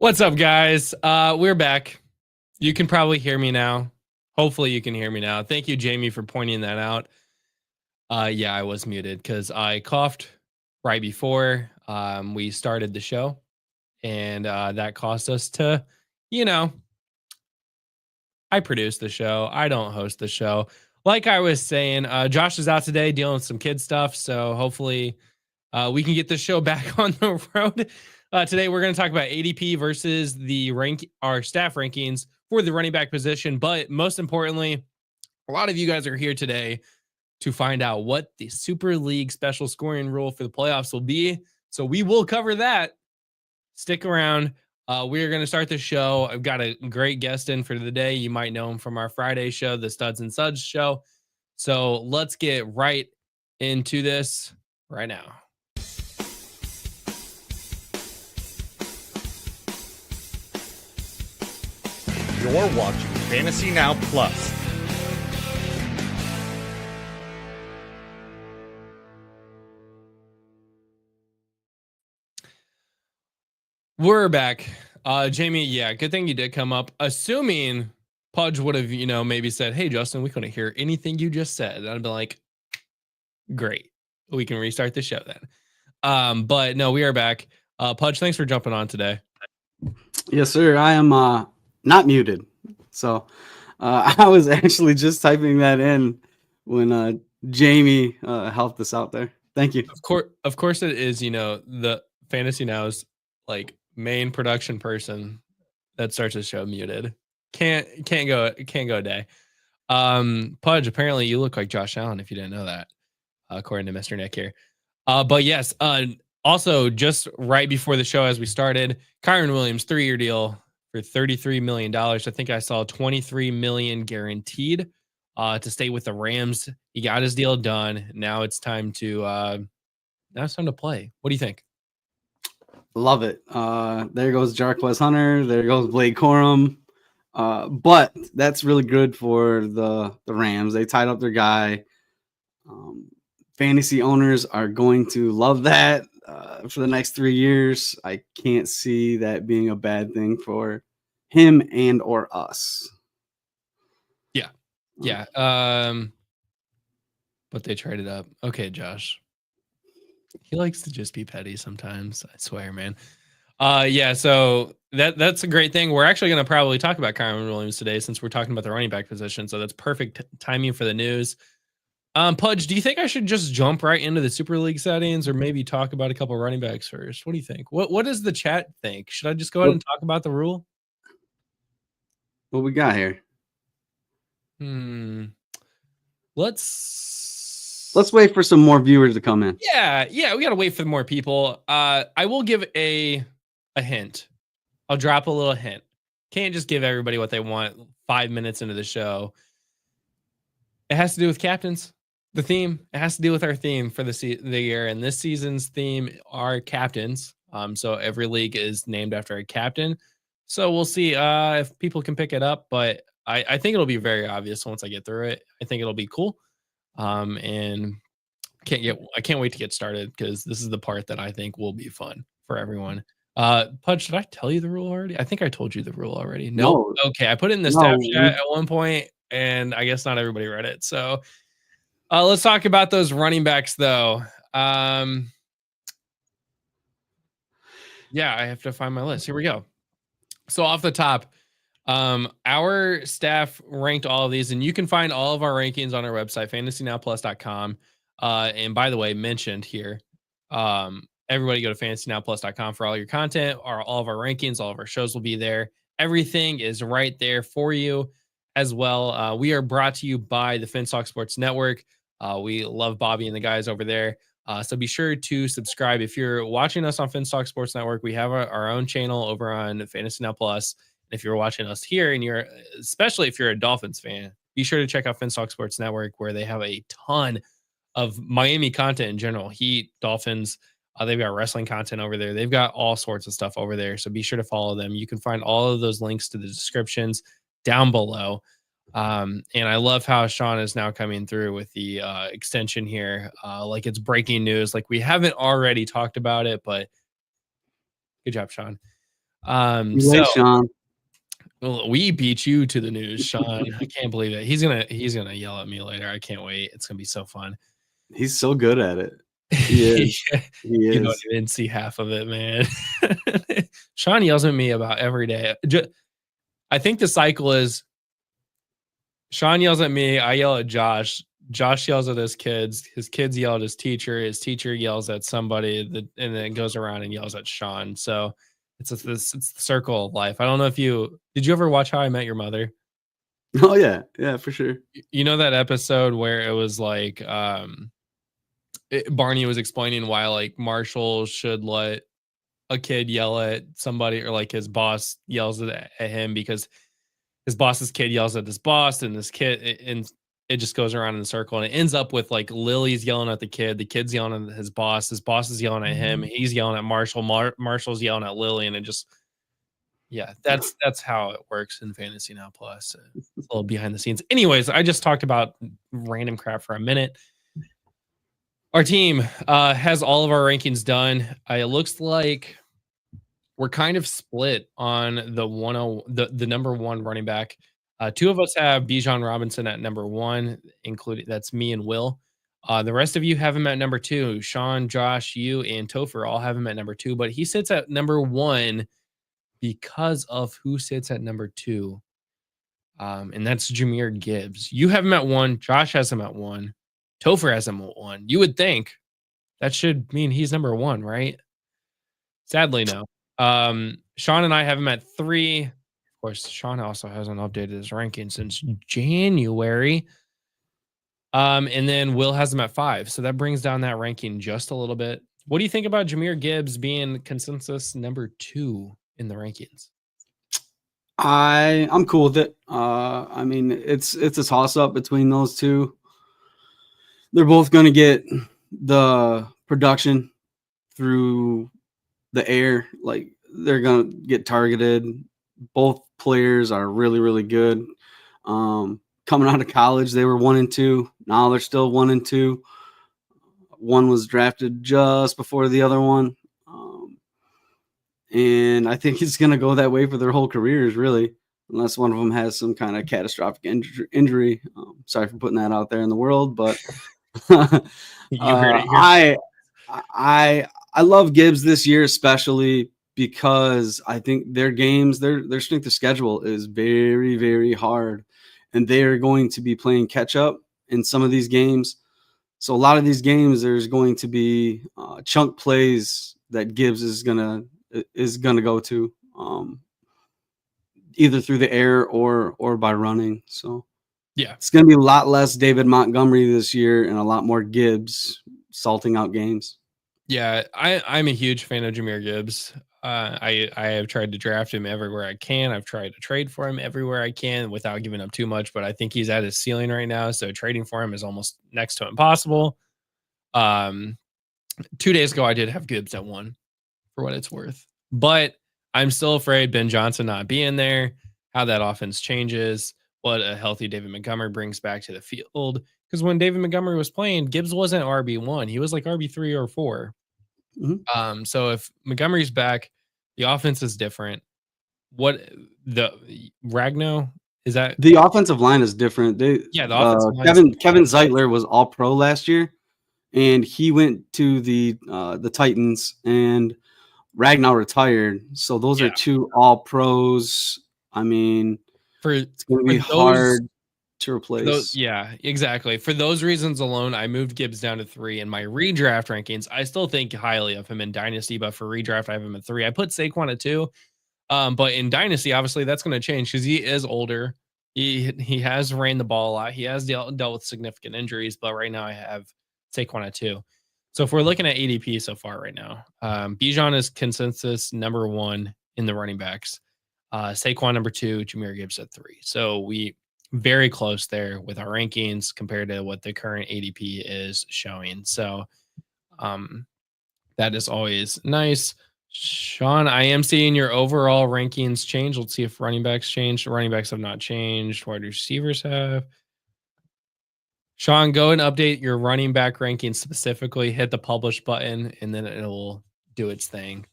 What's up, guys? We're back. You can probably hear me now. Hopefully you can hear me now. Thank you, Jamie, for pointing that out. Yeah, I was muted because I coughed right before we started the show. And that cost us to, you know, I produce the show. I don't host the show. Like I was saying, Josh is out today dealing with some kid stuff. So hopefully we can get this show back on the road. Today, we're going to talk about ADP versus our staff rankings for the running back position. But most importantly, a lot of you guys are here today to find out what the Super League special scoring rule for the playoffs will be. So we will cover that. Stick around. We're going to start the show. I've got a great guest in for the day. You might know him from our Friday show, the Studs and Suds show. So let's get right into this right now. You're watching Fantasy Now Plus. We're back. Jamie, yeah, good thing you did come up. Assuming Pudge would have, maybe said, "Hey, Justin, we couldn't hear anything you just said." I'd be like, great. We can restart the show then. But no, we are back. Pudge, thanks for jumping on today. Yes, sir. I am not muted. So I was actually just typing that in when Jamie helped us out there. Thank you. Of course it is, the Fantasy Now's like main production person that starts the show muted. Can't go a day. Pudge, apparently you look like Josh Allen if you didn't know that, according to Mr. Nick here. But yes, also just right before the show as we started, Kyron Williams 3-year deal for $33 million. I think I saw $23 million guaranteed to stay with the Rams. He got his deal done. Now it's time to play. What do you think? Love it. There goes Jarquez Hunter. There goes Blake Corum. But that's really good for the Rams. They tied up their guy. Fantasy owners are going to love that for the next 3 years. I can't see that being a bad thing for him and or us. Yeah. But they traded up. Okay, Josh. He likes to just be petty sometimes. I swear, man. Yeah, so that's a great thing. We're actually going to probably talk about Kyron Williams today since we're talking about the running back position. So that's perfect timing for the news. Pudge, do you think I should just jump right into the Super League settings or maybe talk about a couple running backs first? What do you think? What does the chat think? Should I just go ahead and talk about the rule? What we got here? Let's wait for some more viewers to come in. Yeah, we got to wait for more people. I will give a hint. I'll drop a little hint. Can't just give everybody what they want 5 minutes into the show. It has to do with captains. The theme, it has to do with our theme for the year, and this season's theme are captains. So every league is named after a captain. So we'll see if people can pick it up, but I think it'll be very obvious once I get through it. I think it'll be cool. And I can't wait to get started because this is the part that I think will be fun for everyone. Pudge, did I tell you the rule already? I think I told you the rule already. No. Okay, I put it in the staff chat at one point, and I guess not everybody read it. So let's talk about those running backs, though. Yeah, I have to find my list. Here we go. So off the top, our staff ranked all of these, and you can find all of our rankings on our website, fantasynowplus.com. And by the way, mentioned here, everybody go to fantasynowplus.com for all your content, all of our rankings, all of our shows will be there. Everything is right there for you as well. We are brought to you by the Finstock Sports Network. We love Bobby and the guys over there. So be sure to subscribe. If you're watching us on Finstock Sports Network, we have our own channel over on Fantasy Now Plus. If you're watching us here and especially if you're a Dolphins fan, be sure to check out Finstock Sports Network, where they have a ton of Miami content in general. Heat, Dolphins, they've got wrestling content over there. They've got all sorts of stuff over there. So be sure to follow them. You can find all of those links to the descriptions down below. And I love how Sean is now coming through with the extension here. Like it's breaking news. Like we haven't already talked about it, but good job, Sean. You late, Sean. Well, we beat you to the news, Sean. I can't believe it. He's gonna yell at me later. I can't wait. It's gonna be so fun. He's so good at it. He is. He You don't is. even see half of it, man. Sean yells at me about every day. I think the cycle is Sean yells at me, I yell at Josh. Josh yells at his kids yell at his teacher yells at somebody, and then it goes around and yells at Sean. So it's the circle of life. I don't know if did you ever watch How I Met Your Mother? Oh yeah, for sure. You know that episode where it was like Barney was explaining why like Marshall should let a kid yell at somebody, or like his boss yells at him because his boss's kid yells at his boss, and this kid, and it just goes around in a circle, and it ends up with like Lily's yelling at the kid's yelling at his boss is yelling at him, he's yelling at Marshall, Marshall's yelling at Lily, and it just, yeah, that's how it works in Fantasy Now Plus. It's a little behind the scenes. Anyways, I just talked about random crap for a minute. Our team has all of our rankings done. It looks like we're kind of split on the number one running back. Two of us have Bijan Robinson at number one, including that's me and Will. The rest of you have him at number two. Sean, Josh, you, and Topher all have him at number two, but he sits at number one because of who sits at number two. And that's Jahmyr Gibbs. You have him at one. Josh has him at one. Topher has him at one. You would think that should mean he's number one, right? Sadly, no. Sean and I have him at three. Of course, Sean also hasn't updated his ranking since January. And then Will has him at five. So that brings down that ranking just a little bit. What do you think about Jahmyr Gibbs being consensus number two in the rankings? I'm cool with it. I mean, it's a toss up between those two. They're both going to get the production through the air. Like, they're going to get targeted. Both players are really, really good. Coming out of college, they were 1 and 2. Now they're still 1 and 2. One was drafted just before the other one. And I think it's going to go that way for their whole careers, really, unless one of them has some kind of catastrophic injury. Sorry for putting that out there in the world, but You heard it here. I love Gibbs this year, especially because I think their games, their strength of schedule is very, very hard, and they are going to be playing catch up in some of these games. So a lot of these games, there's going to be chunk plays that Gibbs is gonna go to, either through the air or by running. So yeah, it's going to be a lot less David Montgomery this year and a lot more Gibbs salting out games. Yeah, I'm a huge fan of Jahmyr Gibbs. I have tried to draft him everywhere I can. I've tried to trade for him everywhere I can without giving up too much, but I think he's at his ceiling right now. So trading for him is almost next to impossible. 2 days ago, I did have Gibbs at one, for what it's worth, but I'm still afraid Ben Johnson not being there, how that offense changes, what a healthy David Montgomery brings back to the field. Because when David Montgomery was playing, Gibbs wasn't RB1. He was like RB3 or 4. Mm-hmm. So if Montgomery's back, the offense is different. What the Ragno is that? The offensive line is different. The offensive line Kevin Zeitler was all pro last year, and he went to the Titans, and Ragnar retired. So those are two all pros. I mean, it's going to be hard to replace. Yeah, exactly. For those reasons alone, I moved Gibbs down to 3 in my redraft rankings. I still think highly of him in Dynasty, but for redraft, I have him at 3. I put Saquon at 2. But in Dynasty, obviously, that's going to change because he is older. He has ran the ball a lot. He has dealt with significant injuries, but right now I have Saquon at 2. So if we're looking at ADP so far right now, Bijan is consensus number 1 in the running backs. Saquon number 2, Jahmyr Gibbs at 3. So we very close there with our rankings compared to what the current ADP is showing. So that is always nice. Sean, I am seeing your overall rankings change. Let's see if running backs changed. Running backs have not changed. Wide receivers have. Sean, go and update your running back rankings specifically. Hit the publish button, and then it will do its thing.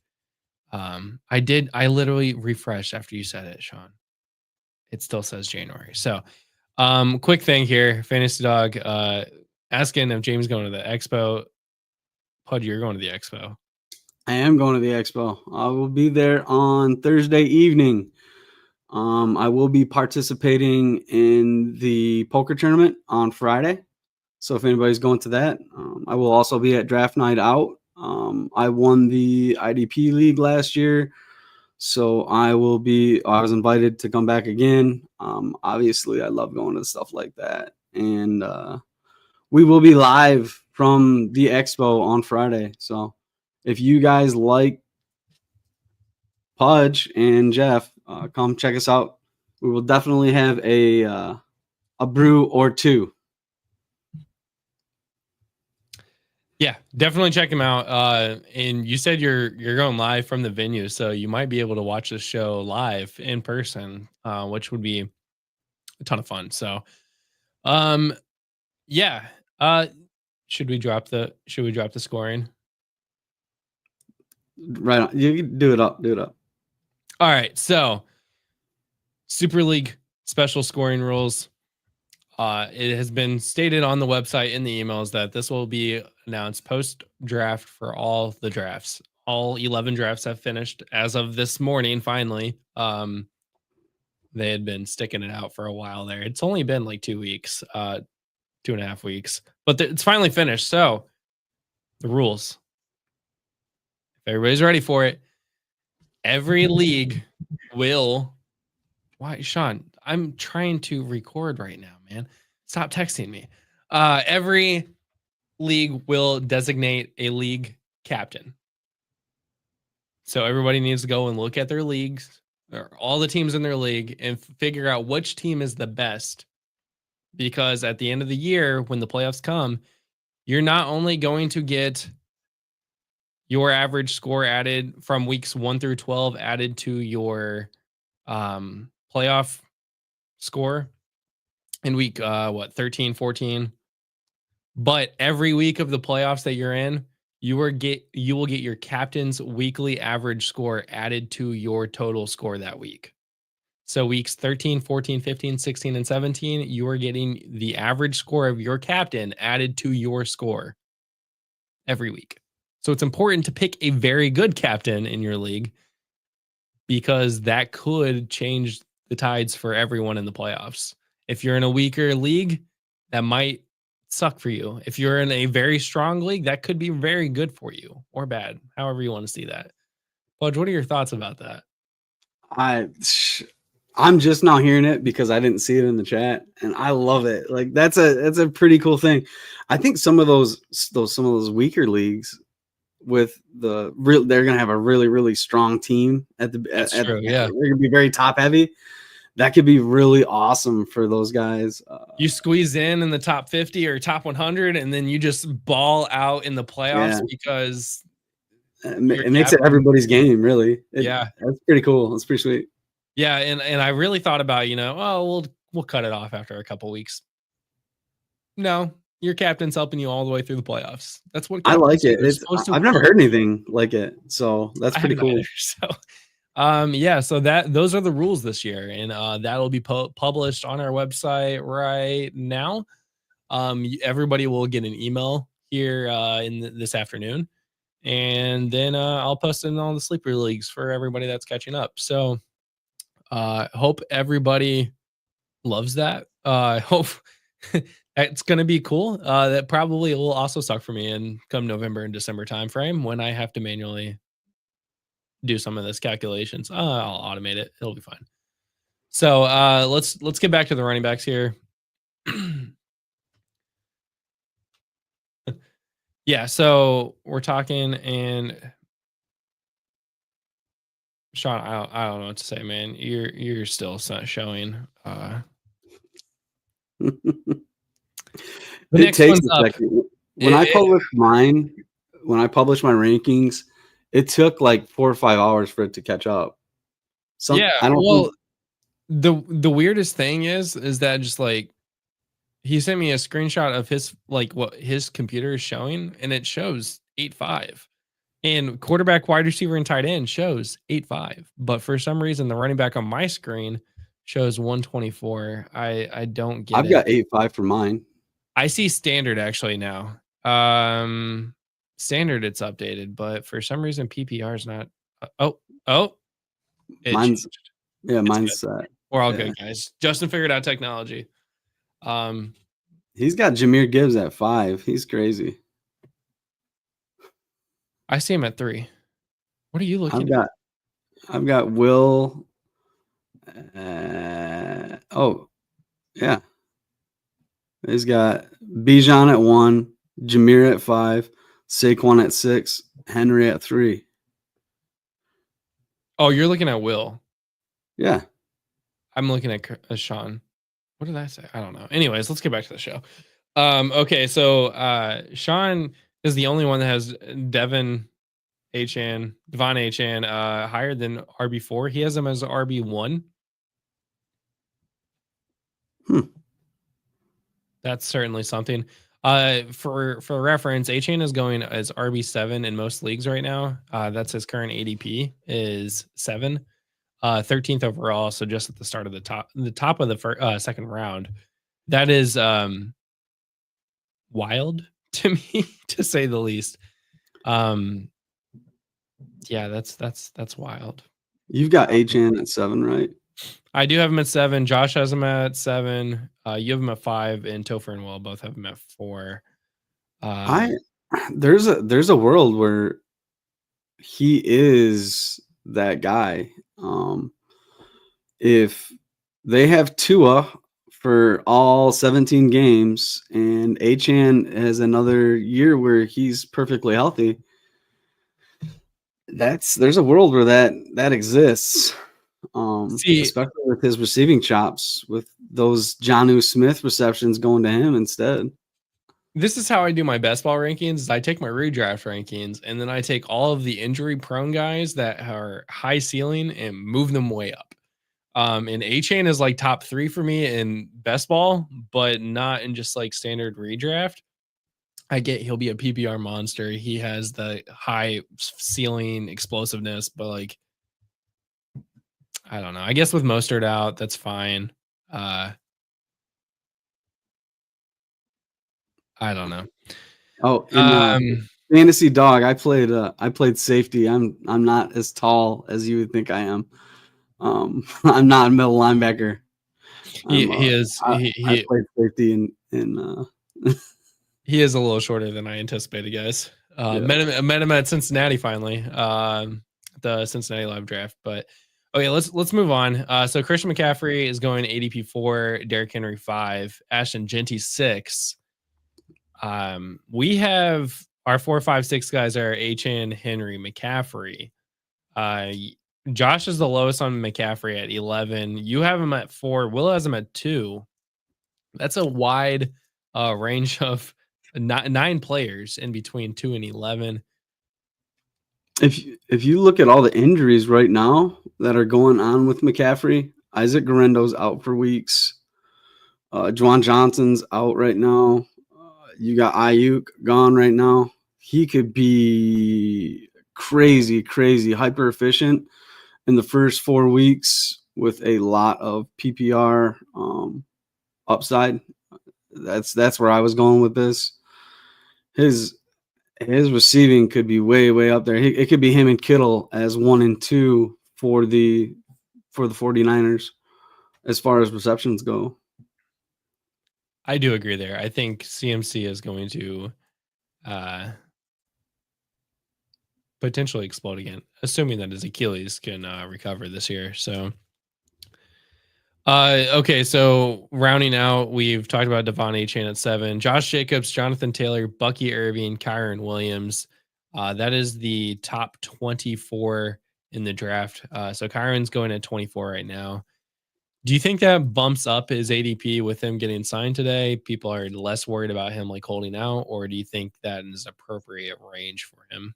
I literally refreshed after you said it, Sean. It still says January. So, quick thing here, Fantasy Dog, asking if James going to the expo. Pud, you're going to the expo. I am going to the expo. I will be there on Thursday evening. I will be participating in the poker tournament on Friday. So if anybody's going to that, I will also be at draft night out. I won the IDP league last year. So I was invited to come back again. Obviously I love going to stuff like that. And we will be live from the expo on Friday. So if you guys like Pudge and Jeff, come check us out. We will definitely have a brew or two. Yeah, definitely check him out. And you said you're going live from the venue, so you might be able to watch the show live in person, which would be a ton of fun. So, yeah. Should we drop the scoring? Right on. You can do it up. All right. So, Super League special scoring rules. It has been stated on the website in the emails that this will be announced post draft for all the drafts. All 11 drafts have finished as of this morning. Finally, they had been sticking it out for a while there. It's only been like 2 weeks, 2.5 weeks, but it's finally finished. So the rules, if everybody's ready for it, every league will. Why, Sean? I'm trying to record right now, man. Stop texting me. Every league will designate a league captain. So everybody needs to go and look at their leagues, or all the teams in their league, and figure out which team is the best. Because at the end of the year, when the playoffs come, you're not only going to get your average score added from weeks 1 through 12 added to your playoff score in week 13, 14, but every week of the playoffs that you're in, you will get your captain's weekly average score added to your total score that week. So weeks 13, 14, 15, 16, and 17, you are getting the average score of your captain added to your score every week. So it's important to pick a very good captain in your league, because that could change the tides for everyone in the playoffs. If you're in a weaker league, that might suck for you. If you're in a very strong league, that could be very good for you, or bad, however you want to see that. Pudge, what are your thoughts about that? I'm just now hearing it because I didn't see it in the chat, and I love it. Like that's a pretty cool thing. I think some of those weaker leagues with they're gonna have a really strong team at the. That's true. Yeah, they're gonna be very top heavy. That could be really awesome for those guys. You squeeze in the top 50 or top 100, and then you just ball out in the playoffs because it makes it everybody's game, really. That's pretty cool. It's pretty sweet. Yeah, and I really thought about, we'll cut it off after a couple weeks. No, your captain's helping you all the way through the playoffs. That's what I like it. I've never heard anything like it, so that's pretty cool. Either, so. So those are the rules this year, and that'll be published on our website right now. Everybody will get an email here this afternoon, and then I'll post in all the sleeper leagues for everybody that's catching up. So hope everybody loves that. I hope it's gonna be cool. That probably will also suck for me in come November and December timeframe when I have to manually do some of this calculations. I'll automate it. It'll be fine. So let's get back to the running backs here. Yeah, so we're talking, and Sean, I don't know what to say, man. You're still showing. It takes a second. When I published my rankings, it took like 4 or 5 hours for it to catch up. The weirdest thing is that just like he sent me a screenshot of his what his computer is showing, and it shows 8.5. And quarterback, wide receiver, and tight end shows 8.5. But for some reason, the running back on my screen shows 124. I don't get I've it. got 8.5 for mine. I see standard actually now. Standard it's updated, but for some reason PPR is not. Oh, it Mine's changed. yeah, It's mine's good. set. We're all Yeah. good, guys. Justin figured out technology. He's got Jahmyr Gibbs at 5. He's crazy. I see him at 3. What are you looking at? I've got Will. Oh, yeah. He's got Bijan at 1, Jahmyr at 5, Saquon at 6, Henry at 3. Oh, you're looking at Will. Yeah. I'm looking at Sean. What did I say? I don't know. Anyways, let's get back to the show. Okay, so Sean is the only one that has Devon Achane higher than RB4. He has him as RB1. That's certainly something. For reference, Achane is going as RB7 in most leagues right now. That's his current ADP is 7. 13th overall, so just at the start of the top of the second round. That is wild to me, to say the least. Yeah, that's wild. You've got Achane at 7, right? I do have him at 7. Josh has him at 7. You have him at 5, and Topher and Will both have him at 4. There's a world where he is that guy. If they have Tua for all 17 games and Achane has another year where he's perfectly healthy, there's a world where that exists. Especially with his receiving chops, with those Jonnu Smith receptions going to him instead. This is how I do my best ball rankings. Is I take my redraft rankings and then I take all of the injury prone guys that are high ceiling and move them way up. And Achane is like top 3 for me in best ball, but not in just like standard redraft. I get he'll be a PPR monster. He has the high ceiling explosiveness, but like, I don't know. I guess with Mostert out, that's fine. I don't know. Oh, in Fantasy Dog, I played safety. I'm not as tall as you would think I am. I'm not a middle linebacker. He is. I played safety in He is a little shorter than I anticipated, guys. Met him at Cincinnati finally, the Cincinnati live draft. But okay, let's move on. So Christian McCaffrey is going ADP 4, Derrick Henry 5, Ashton Genty 6. We have our 4, 5, 6 guys are Achane, Henry, McCaffrey. Josh is the lowest on McCaffrey at 11. You have him at 4. Will has him at 2. That's a wide range of 9 players in between 2 and 11. If you look at all the injuries right now that are going on with McCaffrey, Isaac Guerendo's out for weeks. Juwan Johnson's out right now. You got Ayuk gone right now. He could be crazy hyper efficient in the first 4 weeks with a lot of PPR upside. That's where I was going with this. His receiving could be way up there. It could be him and Kittle as 1 and 2 for the 49ers as far as receptions go. I do agree there. I think CMC is going to potentially explode again, assuming that his Achilles can recover this year. So, okay. So rounding out, we've talked about Devon Achane at 7, Josh Jacobs, Jonathan Taylor, Bucky Irving, Kyron Williams. That is the top 24 in the draft. So Kyron's going at 24 right now. Do you think that bumps up his ADP with him getting signed today? People are less worried about him like holding out, or do you think that is appropriate range for him?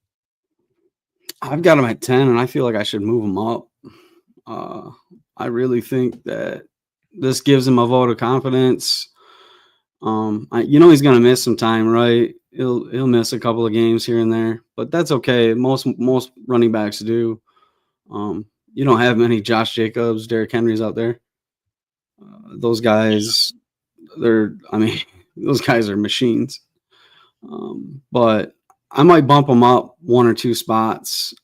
I've got him at 10, and I feel like I should move him up. I really think that this gives him a vote of confidence. He's going to miss some time, right? he'll miss a couple of games here and there, but that's okay. Most running backs do. You don't have many Josh Jacobs, Derrick Henrys out there. Those guys, those guys are machines. But I might bump them up 1 or 2 spots.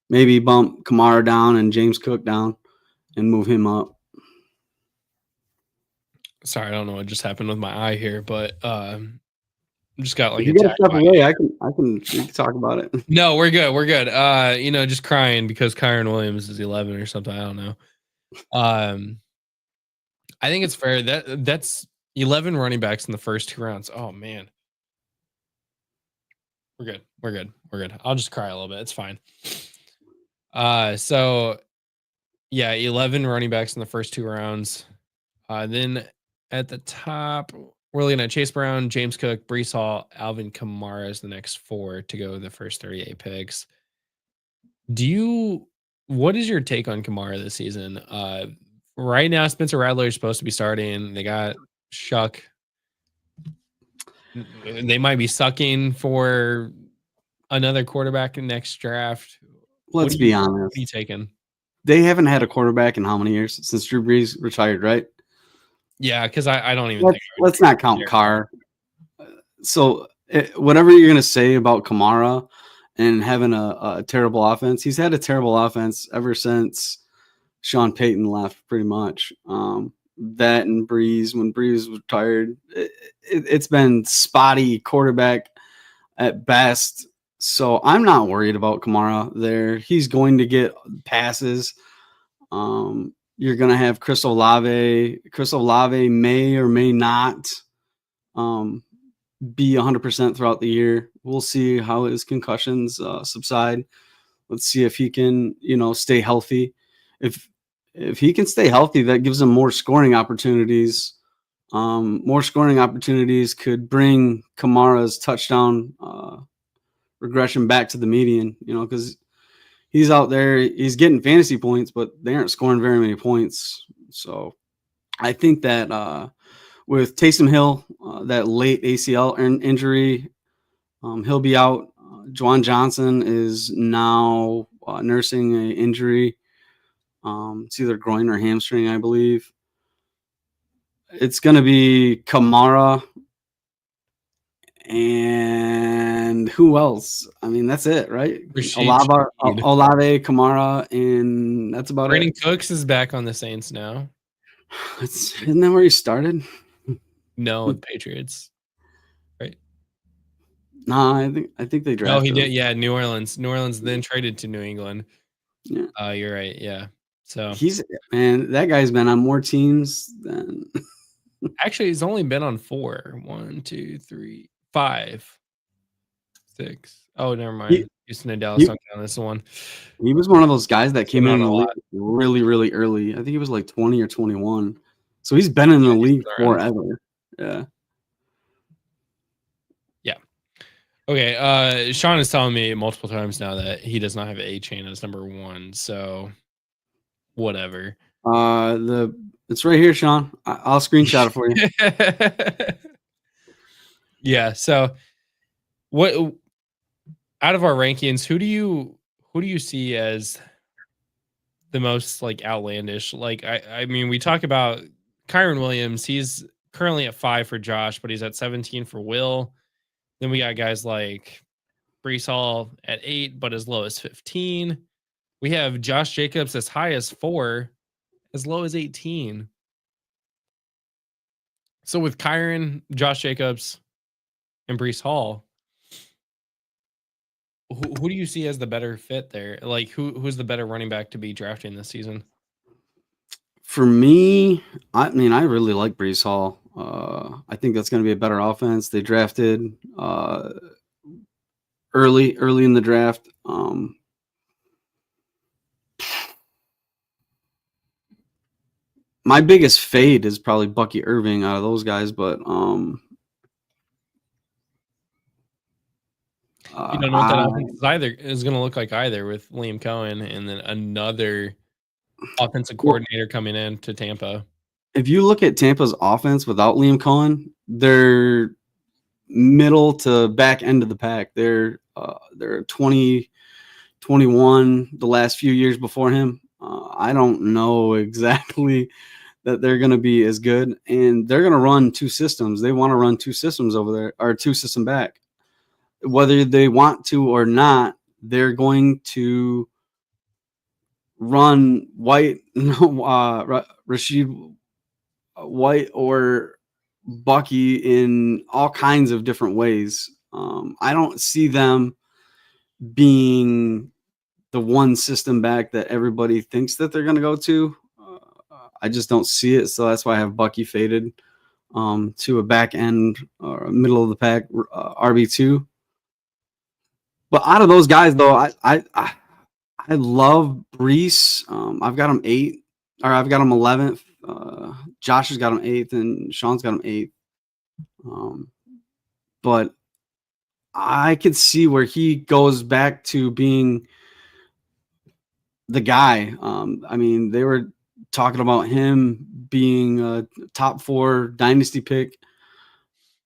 Maybe bump Kamara down and James Cook down and move him up. Sorry, I don't know what just happened with my eye here, but just got like you gotta step away. I can talk about it. No, we're good. We're good. Just crying because Kyron Williams is 11 or something. I don't know. I think it's fair that's 11 running backs in the first 2 rounds. Oh man. We're good. We're good. We're good. I'll just cry a little bit. It's fine. So yeah, 11 running backs in the first 2 rounds. Then at the top, we're looking at Chase Brown, James Cook, Breece Hall, Alvin Kamara as the next 4 to go the first 38 picks. What is your take on Kamara this season? Right now, Spencer Rattler is supposed to be starting. They got Shuck. They might be sucking for another quarterback in next draft. Let's be honest. What are you taking? They haven't had a quarterback in how many years since Drew Brees retired, right? Yeah, because I don't even think. Let's not count Carr. So whatever you're gonna say about Kamara and having a terrible offense, he's had a terrible offense ever since Sean Payton left, pretty much. That and Breeze, when Breeze was retired, it's been spotty quarterback at best. So I'm not worried about Kamara there. He's going to get passes. You're going to have Chris Olave. Chris Olave may or may not be 100% throughout the year. We'll see how his concussions subside. Let's see if he can, stay healthy. If he can stay healthy, that gives him more scoring opportunities. More scoring opportunities could bring Kamara's touchdown regression back to the median, because he's out there, he's getting fantasy points, but they aren't scoring very many points. So I think that with Taysom Hill, that late ACL injury, he'll be out. Juwan Johnson is now nursing an injury. It's either groin or hamstring, I believe. It's going to be Kamara and who else? I mean, that's it, right? Olave, Kamara, and that's about Brandon it. Cooks is back on the Saints now. Isn't that where he started? No, with Patriots, right? No, I think they drafted. No, he did. Yeah, New Orleans, then traded to New England. Yeah, you're right. Yeah, so that guy's been on more teams than. Actually, he's only been on 4. 1, 2, 3, 5, 6. Oh, never mind. Houston and Dallas don't count this one. He was one of those guys that came in the league really, really early. I think he was like 20 or 21. So he's been in the league forever. Yeah. Yeah. Okay. Sean is telling me multiple times now that he does not have A-Chain as number 1. So whatever. It's right here, Sean. I'll screenshot it for you. Yeah. So what out of our rankings, who do you see as the most like outlandish? Like I mean, we talk about Kyron Williams. He's currently at 5 for Josh, but he's at 17 for Will. Then we got guys like Breece Hall at 8, but as low as 15. We have Josh Jacobs as high as 4, as low as 18. So with Kyron, Josh Jacobs, and Breece Hall, who do you see as the better fit there? Like who's the better running back to be drafting this season? For me, I mean, I really like Breece Hall. I think that's going to be a better offense. They drafted early in the draft. My biggest fade is probably Bucky Irving out of those guys, but you don't know what that offense is going to look like either, with Liam Cohen and then another offensive coordinator coming in to Tampa. If you look at Tampa's offense without Liam Cohen, they're middle to back end of the pack. They're 20, 21 the last few years before him. I don't know exactly that they're going to be as good, and they're going to run two systems. They want to run two systems over there, or two system back. Whether they want to or not, they're going to run White, Rashid White or Bucky in all kinds of different ways. I don't see them being the one system back that everybody thinks that they're going to go to. I just don't see it. So that's why I have Bucky faded to a back end or middle of the pack RB2. But out of those guys, though, I love Brees. I've got him 8, or I've got him 11th. Josh has got him 8th, and Sean's got him 8th. But I could see where he goes back to being the guy. I mean, they were talking about him being a top 4 dynasty pick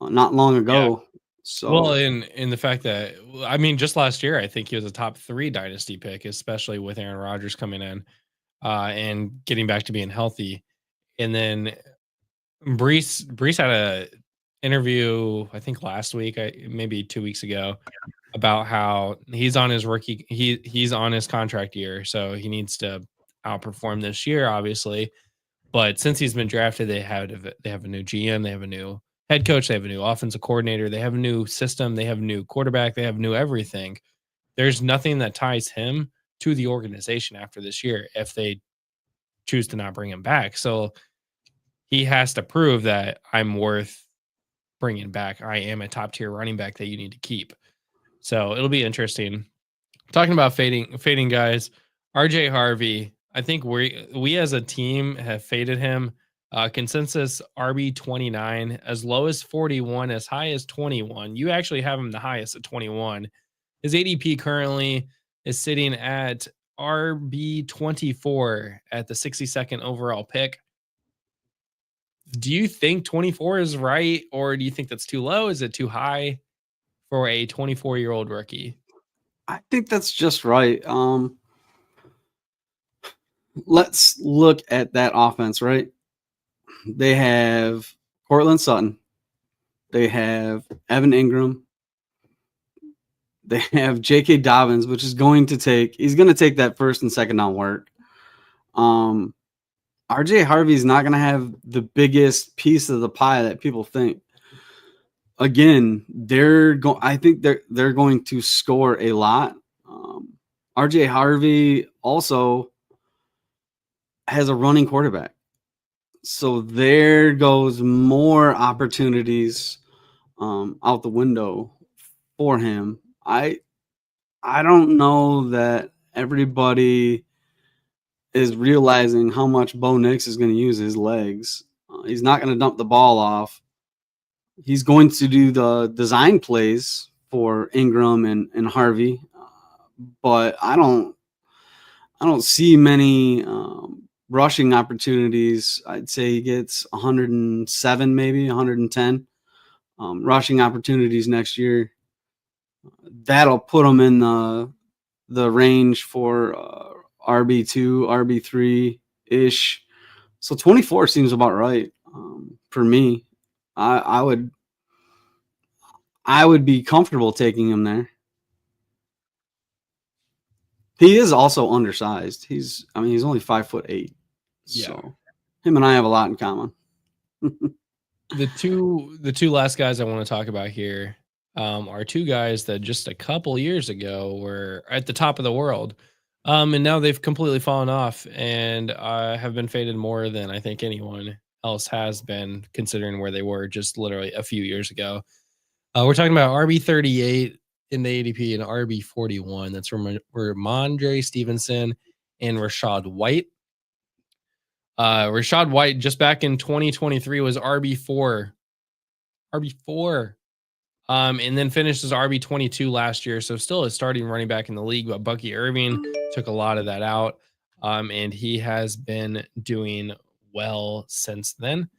not long ago. Yeah. So, well, in the fact that, I mean, just last year, I think he was a top 3 dynasty pick, especially with Aaron Rodgers coming in and getting back to being healthy. And then Brees had a interview, I think last week, maybe 2 weeks ago, about how he's on his he's on his contract year, so he needs to outperform this year, obviously. But since he's been drafted, they have a new GM, they have a new head coach, they have a new offensive coordinator, they have a new system, they have a new quarterback, they have new everything. There's nothing that ties him to the organization after this year if they choose to not bring him back. So he has to prove that I'm worth bringing back. I am a top tier running back that you need to keep. So it'll be interesting. Talking about fading guys, RJ Harvey. I think we as a team have faded him. Consensus RB 29, as low as 41, as high as 21. You actually have him the highest at 21. His ADP currently is sitting at RB 24 at the 62nd overall pick. Do you think 24 is right, or do you think that's too low? Is it too high for a 24-year-old rookie? I think that's just right. Let's look at that offense, right? They have Cortland Sutton. They have Evan Ingram. They have J.K. Dobbins, which is going to take that first and second down work. RJ Harvey is not going to have the biggest piece of the pie that people think. Again, I think they're going to score a lot. RJ Harvey also has a running quarterback. So there goes more opportunities out the window for him. I don't know that everybody is realizing how much Bo Nix is going to use his legs. He's not going to dump the ball off. He's going to do the design plays for Ingram and Harvey, but I don't see many rushing opportunities. I'd say he gets 107, maybe 110 rushing opportunities next year. That'll put him in the range for RB2, RB3 ish. So 24 seems about right for me. I would be comfortable taking him there. He is also undersized. He's only 5'8". Yeah. So him and I have a lot in common. The two last guys I want to talk about here are two guys that just a couple years ago were at the top of the world. And now they've completely fallen off and have been faded more than I think anyone else has been, considering where they were just literally a few years ago. We're talking about RB38 in the ADP and RB41. That's Ramondre Stevenson and Rachaad White. Rachaad White just back in 2023 was RB4. And then finished as RB22 last year. So still a starting running back in the league, but Bucky Irving took a lot of that out. And he has been doing well since then.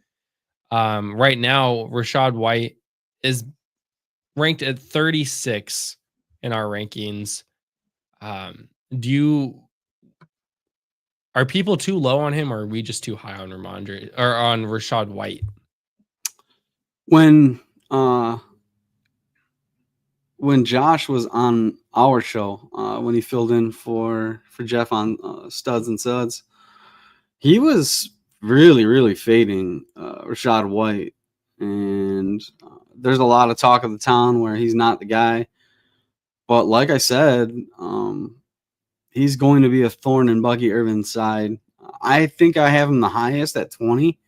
Right now, Rachaad White is ranked at 36 in our rankings. Do you are people too low on him, or are we just too high on Ramondre or on Rashad White? When Josh was on our show, when he filled in for Jeff on Studs and Suds, he was really fading Rashad White, and there's a lot of talk of the town where he's not the guy. But like I said, he's going to be a thorn in Bucky Irvin's side. I think I have him the highest at 20.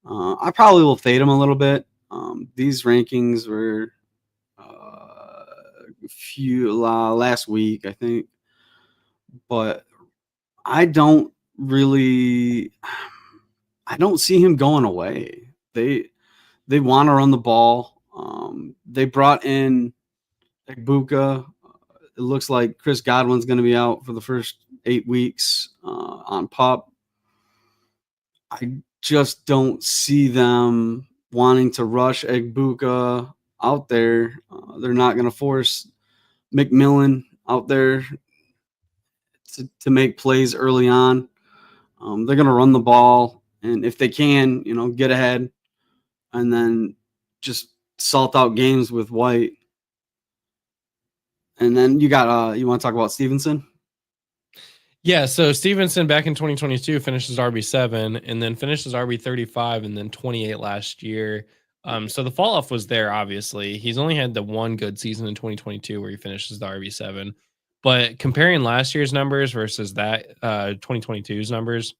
I probably will fade him a little bit. These rankings were last week, I think, but I don't see him going away. They want to run the ball. They brought in Ibuka. It looks like Chris Godwin's going to be out for the first 8 weeks on PUP. I just don't see them wanting to rush Ibuka out there. They're not going to force McMillan out there to make plays early on. They're going to run the ball, and if they can, get ahead and then just salt out games with White. And then you got you want to talk about Stevenson? Yeah, so Stevenson back in 2022 finishes RB7 and then finishes RB35 and then 28 last year. So the fall off was there, obviously. He's only had the one good season in 2022 where he finishes the RB7. But comparing last year's numbers versus that 2022's numbers,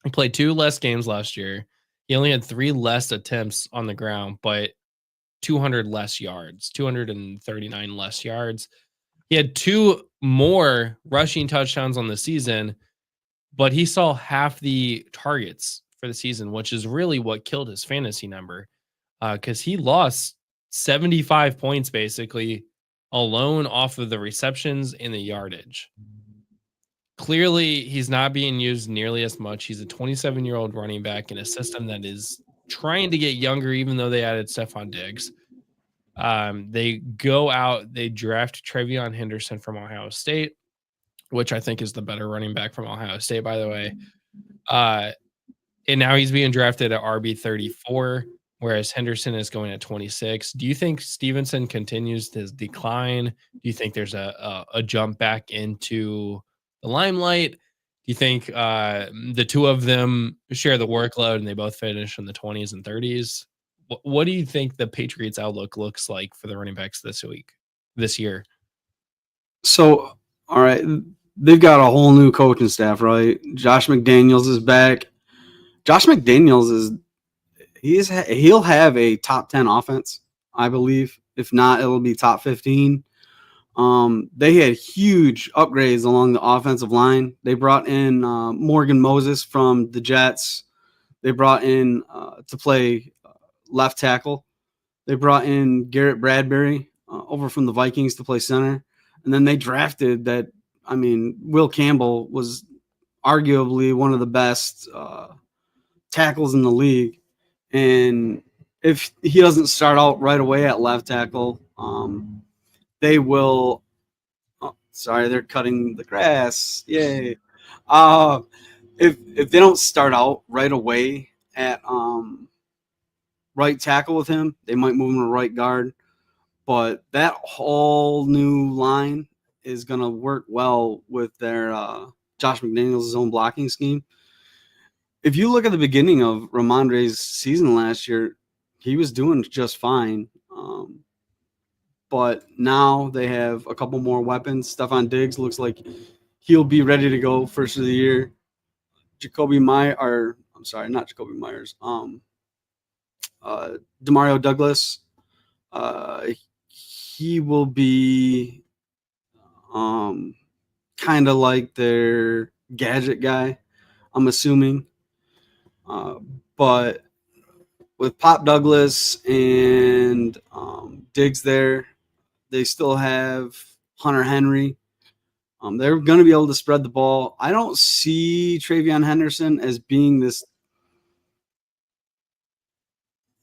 he played 2 less games last year. He only had 3 less attempts on the ground, but 200 less yards, 239 less yards. He had 2 more rushing touchdowns on the season, but he saw half the targets for the season, which is really what killed his fantasy number. Because he lost 75 points basically alone off of the receptions and the yardage. Clearly, he's not being used nearly as much. He's a 27-year-old running back in a system that is trying to get younger, even though they added Stephon Diggs. They go out, they draft Trevion Henderson from Ohio State, which I think is the better running back from Ohio State, by the way. And now he's being drafted at RB34, whereas Henderson is going at 26. Do you think Stevenson continues his decline? Do you think there's a jump back into the limelight? Do you think the two of them share the workload and they both finish in the 20s and 30s? What do you think the Patriots' outlook looks like for the running backs this year? So, all right, they've got a whole new coaching staff, right? Josh McDaniels is back. Josh McDaniels he'll have a top 10 offense, I believe. If not, it'll be top 15. They had huge upgrades along the offensive line. They brought in Morgan Moses from the Jets. They brought in to play left tackle. They brought in Garrett Bradbury over from the Vikings to play center. And then they drafted Will Campbell was arguably one of the best tackles in the league. And if he doesn't start out right away at left tackle, they will. Oh, sorry, they're cutting the grass. Yay. If they don't start out right away at right tackle with him, they might move him to right guard. But that whole new line is going to work well with their Josh McDaniels' zone blocking scheme. If you look at the beginning of Ramondre's season last year, he was doing just fine. But now they have a couple more weapons. Stephon Diggs looks like he'll be ready to go first of the year. Demario Douglas. He will be kind of like their gadget guy, I'm assuming. But with Pop Douglas and Diggs there, they still have Hunter Henry. They're going to be able to spread the ball. I don't see Trevion Henderson as being this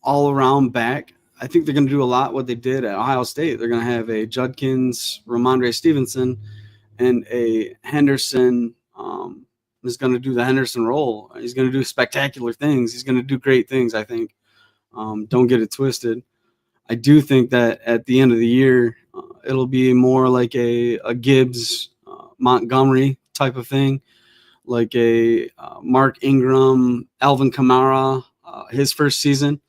all-around back. I think they're going to do a lot what they did at Ohio State. They're going to have a Judkins, Ramondre Stevenson, and a Henderson is going to do the Henderson role. He's going to do spectacular things. He's going to do great things, I think. Don't get it twisted. I do think that at the end of the year, it'll be more like a Gibbs, Montgomery type of thing, like a Mark Ingram, Alvin Kamara, his first season.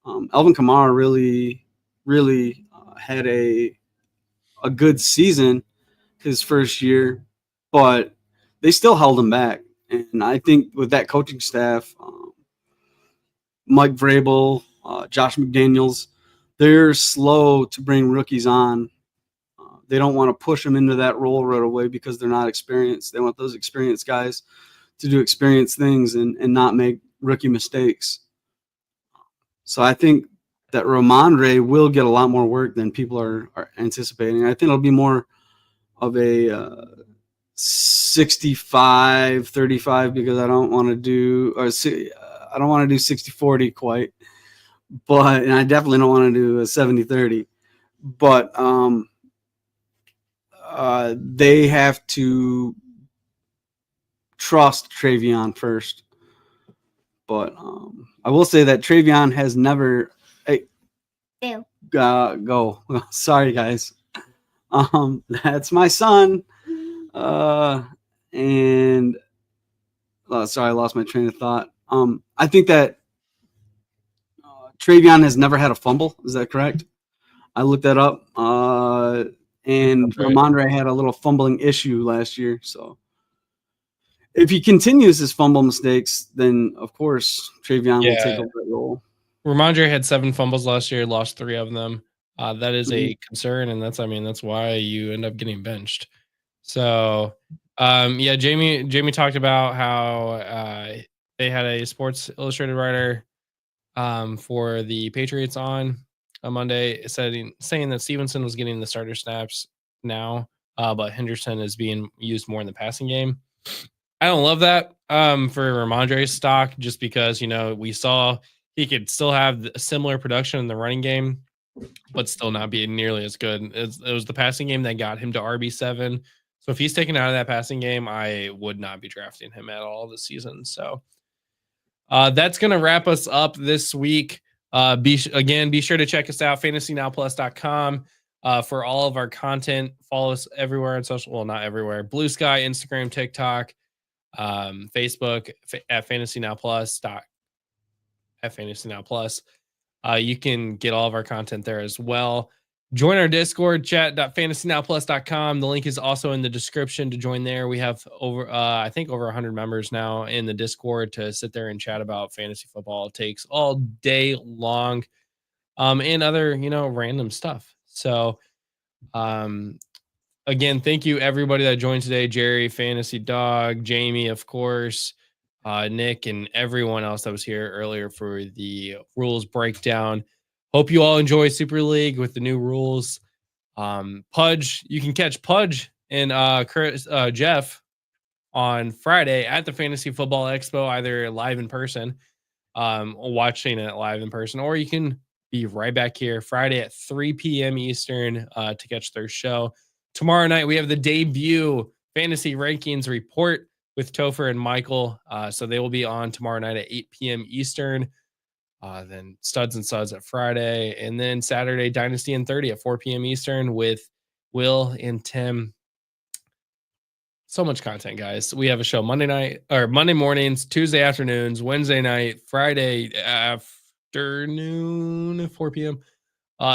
Alvin Kamara really had a good season his first year, but they still held him back. And I think with that coaching staff, Mike Vrabel, Josh McDaniels, they're slow to bring rookies on. They don't want to push them into that role right away because they're not experienced. They want those experienced guys to do experienced things and not make rookie mistakes. So I think that Ramondre will get a lot more work than people are anticipating. I think it'll be more of a 65-35 because I don't want to do 60-40 quite, and I definitely don't want to do a 70-30. But they have to trust Travion first. But I will say that Travion has never. Hey, go. Sorry, guys. That's my son. And sorry, I lost my train of thought. I think that Travion has never had a fumble. Is that correct? I looked that up. And right. Ramondre had a little fumbling issue last year. So if he continues his fumble mistakes, then of course Travion will take over that role. Ramondre had 7 fumbles last year, lost 3 of them. That is a concern, and that's why you end up getting benched. So, Jamie talked about how they had a Sports Illustrated writer for the Patriots on Monday saying that Stevenson was getting the starter snaps now, but Henderson is being used more in the passing game. I don't love that for Ramondre's stock, just because we saw he could still have a similar production in the running game, but still not be nearly as good. It was the passing game that got him to RB7. So if he's taken out of that passing game, I would not be drafting him at all this season. So that's going to wrap us up this week. Be sure to check us out, fantasynowplus.com for all of our content. Follow us everywhere on social. Well, not everywhere. Blue Sky, Instagram, TikTok, Facebook at fantasynowplus. You can get all of our content there as well. Join our Discord, chat.fantasynowplus.com. The link is also in the description to join there. We have over 100 members now in the Discord to sit there and chat about fantasy football takes all day long, and other, random stuff. So, again, thank you everybody that joined today. Jerry, Fantasy Dog, Jamie, of course, Nick, and everyone else that was here earlier for the rules breakdown. Hope you all enjoy Super League with the new rules. Pudge, you can catch Pudge and Jeff on Friday at the Fantasy Football Expo, either live in person, watching it live in person, or you can be right back here Friday at 3 p.m. Eastern to catch their show. Tomorrow night, we have the debut Fantasy Rankings Report with Topher and Michael. So they will be on tomorrow night at 8 p.m. Eastern. Then Studs and Suds at Friday. And then Saturday, Dynasty and 30 at 4 p.m. Eastern with Will and Tim. So much content, guys. We have a show Monday mornings, Tuesday afternoons, Wednesday night, Friday afternoon at 4 p.m.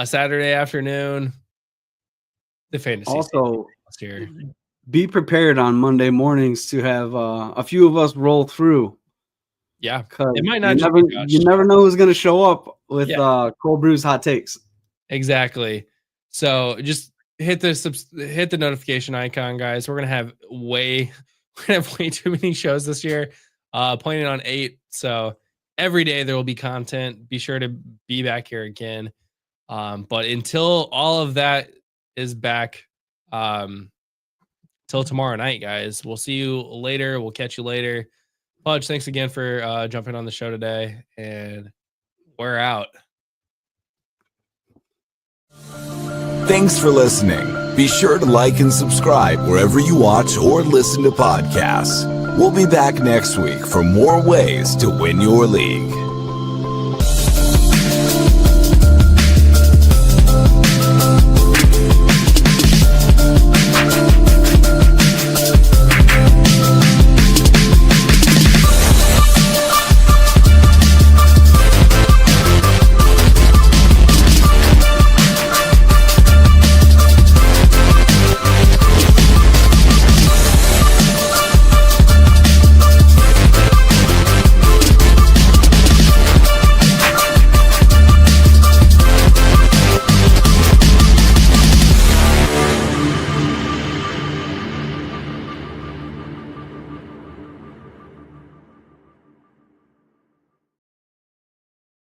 Saturday afternoon. The fantasy also here. Be prepared on Monday mornings to have a few of us roll through. Yeah, it might not. You never know who's going to show up with Cold Brews hot takes. Exactly. So just hit the notification icon, guys. We're gonna have way too many shows this year. Planning on 8. So every day there will be content. Be sure to be back here again. But until all of that is back, till tomorrow night, guys. We'll see you later. We'll catch you later. Pudge, thanks again for jumping on the show today, and we're out. Thanks for listening. Be sure to like and subscribe wherever you watch or listen to podcasts. We'll be back next week for more ways to win your league.